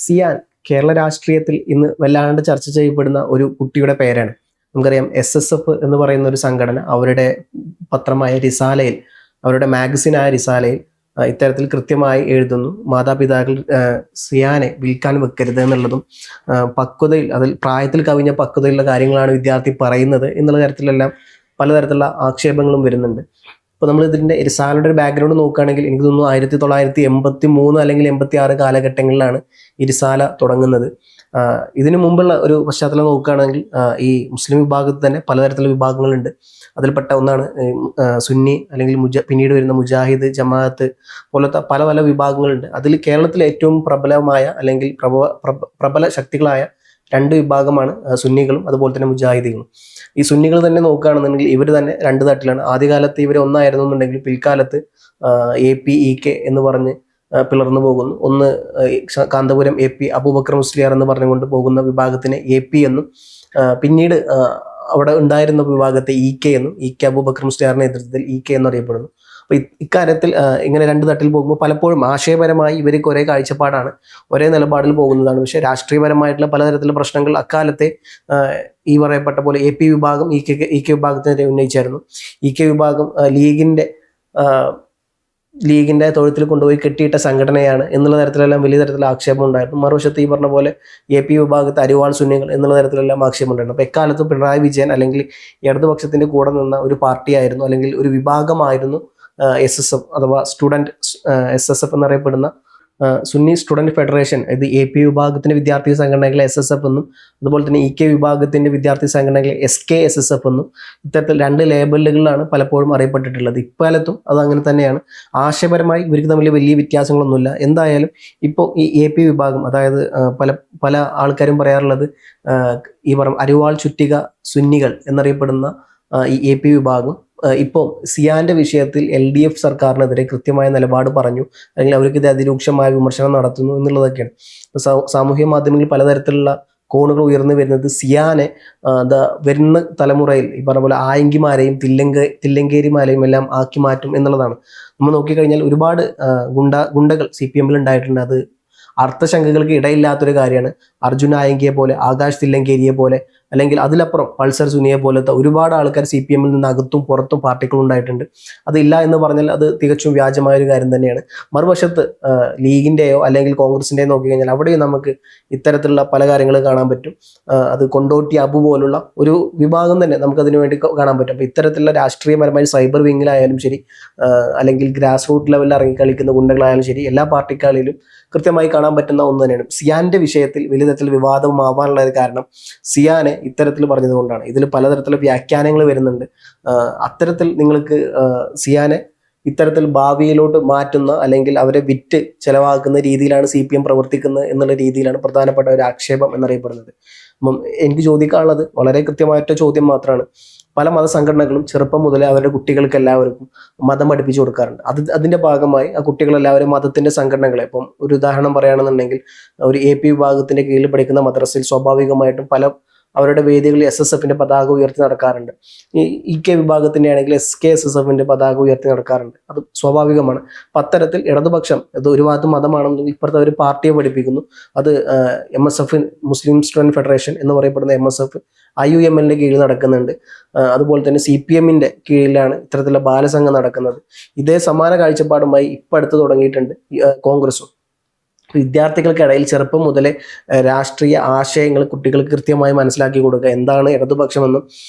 സിയാൻ കേരള രാഷ്ട്രീയത്തിൽ ഇന്ന് വല്ലാണ്ട് ചർച്ച ചെയ്യപ്പെടുന്ന ഒരു കുട്ടിയുടെ പേരാണ്. നമുക്കറിയാം SSF എന്ന് പറയുന്ന ഒരു സംഘടന അവരുടെ പത്രമായ റിസാലയിൽ, അവരുടെ മാഗസിനായ റിസാലയിൽ ഇത്തരത്തിൽ കൃത്യമായി എഴുതുന്നു. മാതാപിതാക്കൾ സിയാനെ വിൽക്കാൻ വെക്കരുത് എന്നുള്ളതും പക്വതയിൽ, അതിൽ പ്രായത്തിൽ കവിഞ്ഞ പക്വതയിലുള്ള കാര്യങ്ങളാണ് വിദ്യാർത്ഥി പറയുന്നത് എന്നുള്ള തരത്തിലെല്ലാം പലതരത്തിലുള്ള ആക്ഷേപങ്ങളും വരുന്നുണ്ട്. ഇപ്പോൾ നമ്മൾ ഇതിൻ്റെ റിസാലയുടെ ഒരു ബാക്ക്ഗ്രൗണ്ട് നോക്കുകയാണെങ്കിൽ എനിക്ക് തോന്നുന്നു 1983 അല്ലെങ്കിൽ 86 കാലഘട്ടങ്ങളിലാണ് ഈ റിസാല തുടങ്ങുന്നത്. ഇതിനു മുമ്പുള്ള ഒരു പശ്ചാത്തലം നോക്കുകയാണെങ്കിൽ ഈ മുസ്ലിം വിഭാഗത്തിൽ തന്നെ പലതരത്തിലുള്ള വിഭാഗങ്ങളുണ്ട്. അതിൽപ്പെട്ട ഒന്നാണ് സുന്നി അല്ലെങ്കിൽ പിന്നീട് വരുന്ന മുജാഹിദ്, ജമാഅത്ത് പോലത്തെ പല പല വിഭാഗങ്ങളുണ്ട്. അതിൽ കേരളത്തിലെ ഏറ്റവും പ്രബലമായ അല്ലെങ്കിൽ പ്രബല ശക്തികളായ രണ്ട് വിഭാഗമാണ് സുന്നികളും അതുപോലെ തന്നെ മുജാഹിദികളും. ഈ സുന്നികൾ തന്നെ നോക്കുകയാണെന്നുണ്ടെങ്കിൽ ഇവർ തന്നെ രണ്ട് തട്ടിലാണ്. ആദ്യകാലത്ത് ഇവർ ഒന്നായിരുന്നു എന്നുണ്ടെങ്കിൽ പിൽക്കാലത്ത് AP EK എന്ന് പറഞ്ഞ് പിളർന്നു പോകുന്നു. ഒന്ന് കാന്തപുരം AP അബൂബക്കർ മുസ്ലിയാർ എന്ന് പറഞ്ഞുകൊണ്ട് പോകുന്ന വിഭാഗത്തിന് AP എന്നും, പിന്നീട് അവിടെ ഉണ്ടായിരുന്ന വിഭാഗത്തെ EK എന്നും, EK അബൂബക്കർ മുസ്ലിയാറിന്റെ നേതൃത്വത്തിൽ EK എന്നറിയപ്പെടുന്നു. അപ്പോൾ ഇക്കാര്യത്തിൽ ഇങ്ങനെ രണ്ട് തട്ടിൽ പോകുമ്പോൾ പലപ്പോഴും ആശയപരമായി ഇവർക്ക് ഒരേ കാഴ്ചപ്പാടാണ്, ഒരേ നിലപാടിൽ പോകുന്നതാണ്. പക്ഷേ രാഷ്ട്രീയപരമായിട്ടുള്ള പലതരത്തിലുള്ള പ്രശ്നങ്ങൾ അക്കാലത്തെ ഈ പറയപ്പെട്ട പോലെ AP വിഭാഗം EK വിഭാഗത്തിനെതിരെ ഉന്നയിച്ചായിരുന്നു. EK വിഭാഗം ലീഗിൻ്റെ തൊഴുത്തിൽ കൊണ്ടുപോയി കെട്ടിയിട്ട സംഘടനയാണ് എന്നുള്ള തരത്തിലെല്ലാം വലിയ തരത്തിലുള്ള ആക്ഷേപം ഉണ്ടായിരുന്നു. മറുവശത്ത് ഈ പറഞ്ഞ പോലെ AP വിഭാഗത്ത് അരിവാൾ സുന്നികൾ എന്നുള്ള തരത്തിലെല്ലാം ആക്ഷേപം ഉണ്ടായിരുന്നു. അപ്പോൾ എക്കാലത്തും പിണറായി വിജയൻ അല്ലെങ്കിൽ ഇടതുപക്ഷത്തിൻ്റെ കൂടെ നിന്ന ഒരു പാർട്ടിയായിരുന്നു അല്ലെങ്കിൽ ഒരു വിഭാഗമായിരുന്നു SSF അഥവാ SSF എന്നറിയപ്പെടുന്ന സുന്നി സ്റ്റുഡൻറ് ഫെഡറേഷൻ. ഇത് AP വിഭാഗത്തിൻ്റെ വിദ്യാർത്ഥി സംഘടനകളെ SSF എന്നും അതുപോലെ തന്നെ EK വിഭാഗത്തിൻ്റെ വിദ്യാർത്ഥി സംഘടനകളെ SKSSF എന്നും ഇത്തരത്തിൽ രണ്ട് ലേബലുകളിലാണ് പലപ്പോഴും അറിയപ്പെട്ടിട്ടുള്ളത്. ഇക്കാലത്തും അത് അങ്ങനെ തന്നെയാണ്. ആശയപരമായി ഇവർക്ക് തമ്മിൽ വലിയ വ്യത്യാസങ്ങളൊന്നുമില്ല. എന്തായാലും ഇപ്പോൾ ഈ AP വിഭാഗം, അതായത് പല ആൾക്കാരും പറയാറുള്ളത് ഈ അരിവാൾ ചുറ്റിക സുന്നികൾ എന്നറിയപ്പെടുന്ന ഈ AP വിഭാഗം ഇപ്പോൾ സിയാന്റെ വിഷയത്തിൽ LDF സർക്കാരിനെതിരെ കൃത്യമായ നിലപാട് പറഞ്ഞു, അല്ലെങ്കിൽ അവർക്കിത് അതിരൂക്ഷമായ വിമർശനം നടത്തുന്നു എന്നുള്ളതൊക്കെയാണ്. സാമൂഹ്യ മാധ്യമങ്ങളിൽ പലതരത്തിലുള്ള കോണുകൾ ഉയർന്നു വരുന്നത് സിയാനെ വരുന്ന തലമുറയിൽ ഈ പറഞ്ഞ പോലെ ആയങ്കിമാരെയും തില്ലങ്കേരിമാരെയും എല്ലാം ആക്കി മാറ്റും എന്നുള്ളതാണ്. നമ്മൾ നോക്കിക്കഴിഞ്ഞാൽ ഒരുപാട് ഗുണ്ടകൾ CPM ഉണ്ടായിട്ടുണ്ട്. അത് അർത്ഥശങ്കകൾക്ക് ഇടയില്ലാത്തൊരു കാര്യമാണ്. അർജുൻ ആയങ്കിയെ പോലെ, ആകാശ് തില്ലങ്കേരിയെ പോലെ, അല്ലെങ്കിൽ അതിലപ്പുറം പൾസർ സുനിയെ പോലത്തെ ഒരുപാട് ആൾക്കാർ CPM നിന്ന് അകത്തും പുറത്തും പാർട്ടികൾ ഉണ്ടായിട്ടുണ്ട്. അതില്ല എന്ന് പറഞ്ഞാൽ അത് തികച്ചും വ്യാജമായ ഒരു കാര്യം തന്നെയാണ്. മറുവശത്ത് ലീഗിൻ്റെയോ അല്ലെങ്കിൽ കോൺഗ്രസിൻ്റെയോ നോക്കിക്കഴിഞ്ഞാൽ അവിടെയും നമുക്ക് ഇത്തരത്തിലുള്ള പല കാര്യങ്ങൾ കാണാൻ പറ്റും. അത് കൊണ്ടോട്ടി അബു പോലുള്ള ഒരു വിഭാഗം തന്നെ നമുക്കതിനു വേണ്ടി കാണാൻ പറ്റും. അപ്പോൾ ഇത്തരത്തിലുള്ള രാഷ്ട്രീയപരമായി സൈബർ വിങ്ങിലായാലും ശരി, അല്ലെങ്കിൽ ഗ്രാസ് റൂട്ട് ലെവലിൽ ഇറങ്ങി കളിക്കുന്ന ഗുണ്ടകളായാലും ശരി, എല്ലാ പാർട്ടികളിലും കൃത്യമായി കാണാൻ പറ്റുന്ന ഒന്ന് തന്നെയാണ്. സിയാന്റെ വിഷയത്തിൽ വലിയ തരത്തിൽ വിവാദമാവാനുള്ള ഒരു കാരണം സിയാനെ ഇത്തരത്തിൽ പറഞ്ഞതുകൊണ്ടാണ്. ഇതിൽ പലതരത്തിലുള്ള വ്യാഖ്യാനങ്ങൾ വരുന്നുണ്ട്. അത്തരത്തിൽ നിങ്ങൾക്ക് സിയാനെ ഇത്തരത്തിൽ ഭാവിയിലോട്ട് മാറ്റുന്ന അല്ലെങ്കിൽ അവരെ വിറ്റ് ചെലവാക്കുന്ന രീതിയിലാണ് CPM പ്രവർത്തിക്കുന്നത് എന്നുള്ള രീതിയിലാണ് പ്രധാനപ്പെട്ട ഒരു ആക്ഷേപം എന്നറിയപ്പെടുന്നത്. അപ്പം എനിക്ക് ചോദിക്കാനുള്ളത് വളരെ കൃത്യമായിട്ട ചോദ്യം മാത്രമാണ്. പല മതസംഘടനകളും ചെറുപ്പം മുതലേ അവരുടെ കുട്ടികൾക്ക് എല്ലാവർക്കും മതം പഠിപ്പിച്ചു കൊടുക്കാറുണ്ട്. അതിൻ്റെ ഭാഗമായി ആ കുട്ടികളെല്ലാവരും മതത്തിൻ്റെ സംഘടനകളെ, ഇപ്പം ഒരു ഉദാഹരണം പറയുകയാണെന്നുണ്ടെങ്കിൽ ഒരു AP വിഭാഗത്തിൻ്റെ കീഴിൽ പഠിക്കുന്ന മദ്രസയിൽ സ്വാഭാവികമായിട്ടും അവരുടെ വേദികളിൽ SSFൻ്റെ പതാക ഉയർത്തി നടക്കാറുണ്ട്. ഈ EK വിഭാഗത്തിൻ്റെ ആണെങ്കിൽ SKSSFൻ്റെ പതാക ഉയർത്തി നടക്കാറുണ്ട്. അത് സ്വാഭാവികമാണ്. അപ്പം അത്തരത്തിൽ ഇടതുപക്ഷം ഇത് ഒരു ഭാഗത്ത് മതമാണെന്നും ഇപ്പുറത്തെ ഒരു പാർട്ടിയെ പഠിപ്പിക്കുന്നു. അത് MSF, മുസ്ലിം സ്റ്റുഡൻറ് ഫെഡറേഷൻ എന്ന് പറയപ്പെടുന്ന MSF IUMLൻ്റെ കീഴിൽ നടക്കുന്നുണ്ട്. അതുപോലെ തന്നെ CPMൻ്റെ കീഴിലാണ് ഇത്തരത്തിലുള്ള ബാലസംഘം നടക്കുന്നത്. ഇതേ സമാന കാഴ്ചപ്പാടുമായി ഇപ്പം അടുത്ത് തുടങ്ങിയിട്ടുണ്ട് കോൺഗ്രസും. വിദ്യാർത്ഥികൾക്കിടയിൽ ചെറുപ്പം മുതലേ രാഷ്ട്രീയ ആശയങ്ങൾ കുട്ടികൾക്ക് കൃത്യമായി മനസ്സിലാക്കി കൊടുക്കുക. എന്താണ് ഇടതുപക്ഷമെന്നും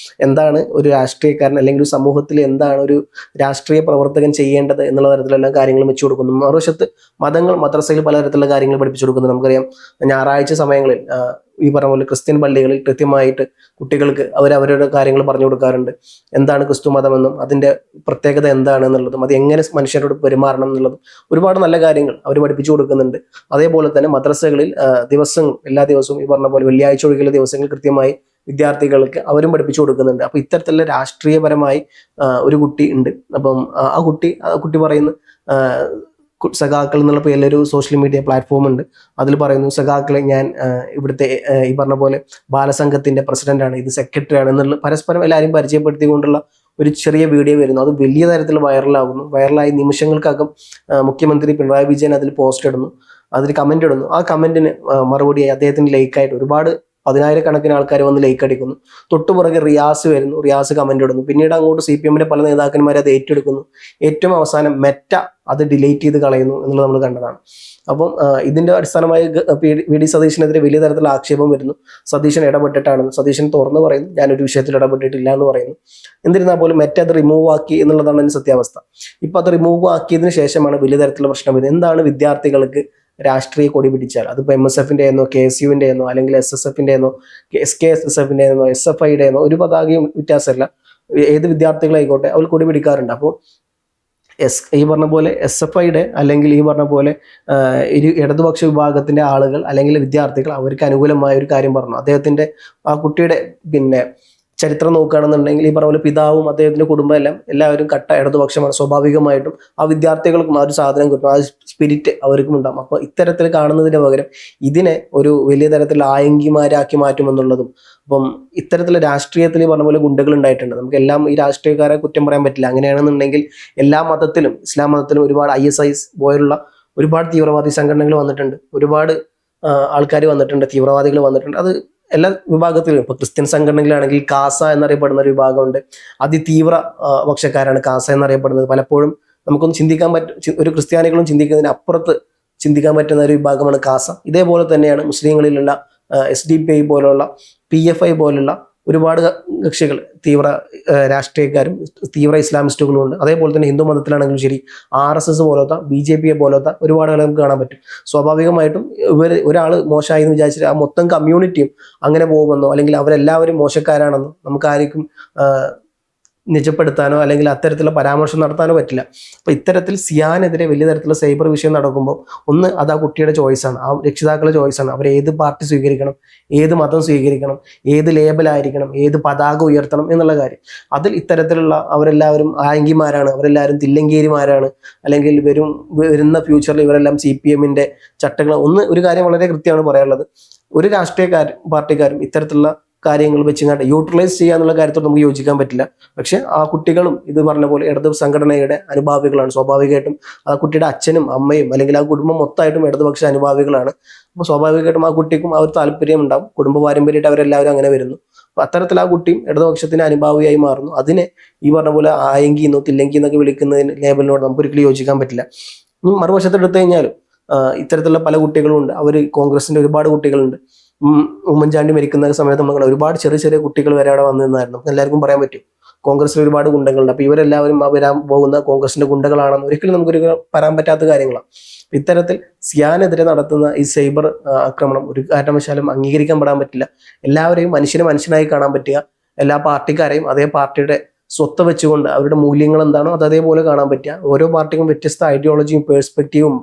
എന്താണ് ഒരു രാഷ്ട്രീയക്കാരൻ അല്ലെങ്കിൽ ഒരു സമൂഹത്തിൽ എന്താണ് ഒരു രാഷ്ട്രീയ പ്രവർത്തകൻ ചെയ്യേണ്ടത് എന്നുള്ള തരത്തിലെല്ലാം കാര്യങ്ങൾ വെച്ചു കൊടുക്കുന്നു. മറുവശത്ത് മദ്രസയിൽ പലതരത്തിലുള്ള കാര്യങ്ങൾ പഠിപ്പിച്ചു കൊടുക്കുന്നു. നമുക്കറിയാം, ഞായറാഴ്ച സമയങ്ങളിൽ ഈ പറഞ്ഞ പോലെ ക്രിസ്ത്യൻ പള്ളികളിൽ കൃത്യമായിട്ട് കുട്ടികൾക്ക് അവരവരുടെ കാര്യങ്ങൾ പറഞ്ഞു കൊടുക്കാറുണ്ട്. എന്താണ് ക്രിസ്തു മതമെന്നും അതിൻ്റെ പ്രത്യേകത എന്താണെന്നുള്ളതും അത് എങ്ങനെ മനുഷ്യരോട് പെരുമാറണം എന്നുള്ളതും ഒരുപാട് നല്ല കാര്യങ്ങൾ അവർ പഠിപ്പിച്ചു കൊടുക്കുന്നുണ്ട്. അതേപോലെ തന്നെ മദ്രസകളിൽ എല്ലാ ദിവസവും ഈ പറഞ്ഞ പോലെ വെള്ളിയാഴ്ച ഒഴികെയുള്ള ദിവസങ്ങൾ കൃത്യമായി വിദ്യാർത്ഥികൾക്ക് അവരും പഠിപ്പിച്ചു കൊടുക്കുന്നുണ്ട്. അപ്പോൾ ഇത്തരത്തിലുള്ള രാഷ്ട്രീയപരമായി ഒരു കുട്ടി ഉണ്ട്. അപ്പം ആ കുട്ടി പറയുന്ന സഖാക്കൾ എന്നുള്ള പേരിലൊരു സോഷ്യൽ മീഡിയ പ്ലാറ്റ്ഫോം ഉണ്ട്. അതിൽ പറയുന്നു, സഖാക്കളെ ഞാൻ ഇവിടുത്തെ ഈ പറഞ്ഞ പോലെ ബാലസംഘത്തിൻ്റെ പ്രസിഡന്റാണ്, ഇത് സെക്രട്ടറിയാണ് എന്നുള്ള പരസ്പരം എല്ലാവരും പരിചയപ്പെടുത്തിക്കൊണ്ടുള്ള ഒരു ചെറിയ വീഡിയോ വരുന്നു. അത് വലിയ തരത്തിൽ വൈറലായി നിമിഷങ്ങൾക്കകം മുഖ്യമന്ത്രി പിണറായി വിജയൻ അതിൽ പോസ്റ്റ് ഇടുന്നു. അതിൽ കമന്റ് ഇടുന്നു. ആ കമന്റിന് മറുപടിയായി അദ്ദേഹത്തിന് ലൈക്കായിട്ട് ഒരുപാട് 10,000-കണക്കിന് ആൾക്കാർ വന്ന് ലൈക്ക് അടിക്കുന്നു. തൊട്ടുപുറകെ റിയാസ് വരുന്നു, റിയാസ് കമന്റ് ഇടുന്നു. പിന്നീട് അങ്ങോട്ട് CPM-ന്റെ പല നേതാക്കന്മാരെ അത് ഏറ്റെടുക്കുന്നു. ഏറ്റവും അവസാനം മെറ്റ അത് ഡിലീറ്റ് ചെയ്ത് കളയുന്നു എന്നുള്ളത് നമ്മൾ കണ്ടതാണ്. അപ്പം ഇതിന്റെ അടിസ്ഥാനമായി VD സതീശനെതിരെ വലിയ തരത്തിലുള്ള ആക്ഷേപം വരുന്നു. സതീശൻ ഇടപെട്ടിട്ടാണെന്ന് സതീശൻ തുറന്നു പറയുന്നു, ഞാനൊരു വിഷയത്തിൽ ഇടപെട്ടിട്ടില്ല എന്ന് പറയുന്നു. എന്നിരുന്നാൽ പോലും മെറ്റ അത് റിമൂവ് ആക്കി എന്നുള്ളതാണ് അതിന്റെ സത്യാവസ്ഥ. ഇപ്പൊ അത് റിമൂവ് ആക്കിയതിനു ശേഷമാണ് വലിയ തരത്തിലുള്ള പ്രശ്നം വരുന്നത്. എന്താണ് വിദ്യാർത്ഥികൾക്ക് രാഷ്ട്രീയ കൊടി പിടിച്ചാൽ, അതിപ്പോൾ MSF-ന്റെ എന്നോ KSU-വിന്റെ എന്നോ അല്ലെങ്കിൽ SSF-ന്റെ എന്നോ SKSSF-ന്റെ എന്നോ SFI-യുടെ എന്നോ ഒരു പതാകയും വ്യത്യാസമല്ല, ഏത് വിദ്യാർത്ഥികളായിക്കോട്ടെ അവർ കൊടി പിടിക്കാറുണ്ട്. അപ്പോൾ ഈ പറഞ്ഞ പോലെ SFI-യുടെ അല്ലെങ്കിൽ ഈ പറഞ്ഞ പോലെ ഇടതുപക്ഷ വിഭാഗത്തിന്റെ ആളുകൾ അല്ലെങ്കിൽ വിദ്യാർത്ഥികൾ അവർക്ക് അനുകൂലമായ ഒരു കാര്യം പറഞ്ഞു. അദ്ദേഹത്തിന്റെ ആ കുട്ടിയുടെ ചരിത്രം നോക്കുകയാണെന്നുണ്ടെങ്കിൽ ഈ പറഞ്ഞ പോലെ പിതാവും അദ്ദേഹത്തിന്റെ കുടുംബം എല്ലാവരും കട്ട ഇടതുപക്ഷമാണ്. സ്വാഭാവികമായിട്ടും ആ വിദ്യാർത്ഥികൾക്കും ആ ഒരു സാധനം കിട്ടും, ആ സ്പിരിറ്റ് അവർക്കും ഉണ്ടാകും. അപ്പോൾ ഇത്തരത്തിൽ കാണുന്നതിന് പകരം ഇതിനെ ഒരു വലിയ തരത്തിലുള്ള ആയങ്കിമാരാക്കി മാറ്റുമെന്നുള്ളതും, അപ്പം ഇത്തരത്തിലുള്ള രാഷ്ട്രീയത്തിൽ ഈ പറഞ്ഞ പോലെ ഗുണ്ടകൾ ഉണ്ടായിട്ടുണ്ട്. നമുക്കെല്ലാം ഈ രാഷ്ട്രീയക്കാരെ കുറ്റം പറയാൻ പറ്റില്ല. അങ്ങനെയാണെന്നുണ്ടെങ്കിൽ എല്ലാ മതത്തിലും ഇസ്ലാം മതത്തിലും ഒരുപാട് ISIS പോലുള്ള ഒരുപാട് തീവ്രവാദി സംഘടനകൾ വന്നിട്ടുണ്ട്, ഒരുപാട് ആൾക്കാർ വന്നിട്ടുണ്ട്, തീവ്രവാദികൾ വന്നിട്ടുണ്ട്. അത് എല്ലാ വിഭാഗത്തിലും ഇപ്പോൾ ക്രിസ്ത്യൻ സംഘടനകളാണെങ്കിൽ കാസ എന്നറിയപ്പെടുന്ന ഒരു വിഭാഗമുണ്ട്. അതിതീവ്ര പക്ഷക്കാരാണ് കാസ എന്നറിയപ്പെടുന്നത്. പലപ്പോഴും നമുക്കൊന്നും ചിന്തിക്കാൻ ഒരു ക്രിസ്ത്യാനികളും ചിന്തിക്കുന്നതിന് അപ്പുറത്ത് ചിന്തിക്കാൻ പറ്റുന്ന ഒരു വിഭാഗമാണ് കാസ. ഇതേപോലെ തന്നെയാണ് മുസ്ലിങ്ങളിലുള്ള SDPI പോലുള്ള PFI പോലുള്ള ഒരുപാട് കക്ഷികൾ, തീവ്ര രാഷ്ട്രീയക്കാരും തീവ്ര ഇസ്ലാമിസ്റ്റുകളും ഉണ്ട്. അതേപോലെ തന്നെ ഹിന്ദു മതത്തിലാണെങ്കിലും ശരി, RSS പോലത്തെ BJP പോലത്തെ ഒരുപാട് ആളുകൾ നമുക്ക് കാണാൻ പറ്റും. സ്വാഭാവികമായിട്ടും ഒരാൾ മോശമായി എന്ന് വിചാരിച്ചിട്ട് ആ മൊത്തം കമ്മ്യൂണിറ്റിയും അങ്ങനെ പോകുമെന്നോ അല്ലെങ്കിൽ അവരെല്ലാവരും മോശക്കാരാണെന്നോ നമുക്ക് ആർക്കും നിജപ്പെടുത്താനോ അല്ലെങ്കിൽ അത്തരത്തിലുള്ള പരാമർശം നടത്താനോ പറ്റില്ല. അപ്പോൾ ഇത്തരത്തിൽ സിയാനെതിരെ വലിയ തരത്തിലുള്ള സൈബർ വിഷയം നടക്കുമ്പോൾ ഒന്ന് അത് ആ കുട്ടിയുടെ ചോയ്സാണ്, ആ രക്ഷിതാക്കളുടെ ചോയ്സാണ്. അവർ ഏത് പാർട്ടി സ്വീകരിക്കണം, ഏത് മതം സ്വീകരിക്കണം, ഏത് ലേബലായിരിക്കണം, ഏത് പതാക ഉയർത്തണം എന്നുള്ള കാര്യം. അതിൽ ഇത്തരത്തിലുള്ള അവരെല്ലാവരും ആയങ്കിമാരാണ്, അവരെല്ലാവരും തില്ലങ്കേരിമാരാണ്, അല്ലെങ്കിൽ വരുന്ന ഫ്യൂച്ചറിൽ ഇവരെല്ലാം CPM-ന്റെ ചട്ടങ്ങൾ. ഒരു കാര്യം വളരെ കൃത്യമാണ് പറയാനുള്ളത്, ഒരു പാർട്ടിക്കാരും ഇത്തരത്തിലുള്ള കാര്യങ്ങൾ വെച്ചുകൊണ്ട് യൂട്ടിലൈസ് ചെയ്യാന്നുള്ള കാര്യത്തോട് നമുക്ക് യോജിക്കാൻ പറ്റില്ല. പക്ഷെ ആ കുട്ടികളും ഇത് പറഞ്ഞ പോലെ ഇടതു സംഘടനയുടെ അനുഭാവികളാണ്. സ്വാഭാവികമായിട്ടും ആ കുട്ടിയുടെ അച്ഛനും അമ്മയും അല്ലെങ്കിൽ ആ കുടുംബം മൊത്തമായിട്ടും ഇടതുപക്ഷ അനുഭാവികളാണ്. അപ്പോൾ സ്വാഭാവികമായിട്ടും ആ കുട്ടിക്കും ആ ഒരു താല്പര്യം ഉണ്ടാവും. കുടുംബ പാരമ്പര്യമായിട്ട് അവരെല്ലാവരും അങ്ങനെ വരുന്നു. അപ്പോൾ അത്തരത്തിൽ ആ കുട്ടിയും ഇടതുപക്ഷത്തിന് അനുഭാവിയായി മാറുന്നു. അതിനെ ഈ പറഞ്ഞ പോലെ ആയെങ്കിന്നോ തില്ലെങ്കിന്നൊക്കെ വിളിക്കുന്നതിന് ലേബലിനോട് നമുക്ക് ഒരിക്കലും യോജിക്കാൻ പറ്റില്ല. മറുവശത്ത് എടുത്തു കഴിഞ്ഞാലും ഇത്തരത്തിലുള്ള പല കുട്ടികളും ഉണ്ട്. അവർ കോൺഗ്രസിന്റെ ഒരുപാട് കുട്ടികളുണ്ട്. ഉമ്മൻചാണ്ടി മരിക്കുന്ന സമയത്ത് നമ്മൾ ഒരുപാട് ചെറിയ ചെറിയ കുട്ടികൾ വരെ അവിടെ വന്നിരുന്നായിരുന്നു. എല്ലാവർക്കും പറയാൻ പറ്റും കോൺഗ്രസിൽ ഒരുപാട് ഗുണ്ടകളുണ്ട്. അപ്പോൾ ഇവരെല്ലാവരും വരാൻ പോകുന്ന കോൺഗ്രസിന്റെ ഗുണ്ടകളാണെന്ന് ഒരിക്കലും നമുക്കൊരു പറയാൻ പറ്റാത്ത കാര്യങ്ങളാണ്. ഇത്തരത്തിൽ സിയാനെതിരെ നടത്തുന്ന ഈ സൈബർ ആക്രമണം ഒരു കാരണവശാലും അംഗീകരിക്കപ്പെടാൻ പറ്റില്ല. എല്ലാവരെയും മനുഷ്യനായി കാണാൻ പറ്റുക, എല്ലാ പാർട്ടിക്കാരെയും അതേ പാർട്ടിയുടെ സ്വത്ത് വെച്ചുകൊണ്ട് അവരുടെ മൂല്യങ്ങൾ എന്താണോ അത് അതേപോലെ കാണാൻ പറ്റുക. ഓരോ പാർട്ടിക്കും വ്യത്യസ്ത ഐഡിയോളജിയും പേഴ്സ്പെക്റ്റീവും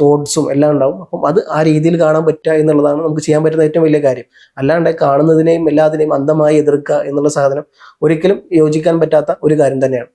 തോട്ട്സും എല്ലാം ഉണ്ടാവും. അപ്പം അത് ആ രീതിയിൽ കാണാൻ പറ്റുക എന്നുള്ളതാണ് നമുക്ക് ചെയ്യാൻ പറ്റുന്ന ഏറ്റവും വലിയ കാര്യം. അല്ലാണ്ട് കാണുന്നതിനെയും എല്ലാത്തിനെയും അന്ധമായി എതിർക്കുക എന്നുള്ള സാധനം ഒരിക്കലും യോജിക്കാൻ പറ്റാത്ത ഒരു കാര്യം തന്നെയാണ്.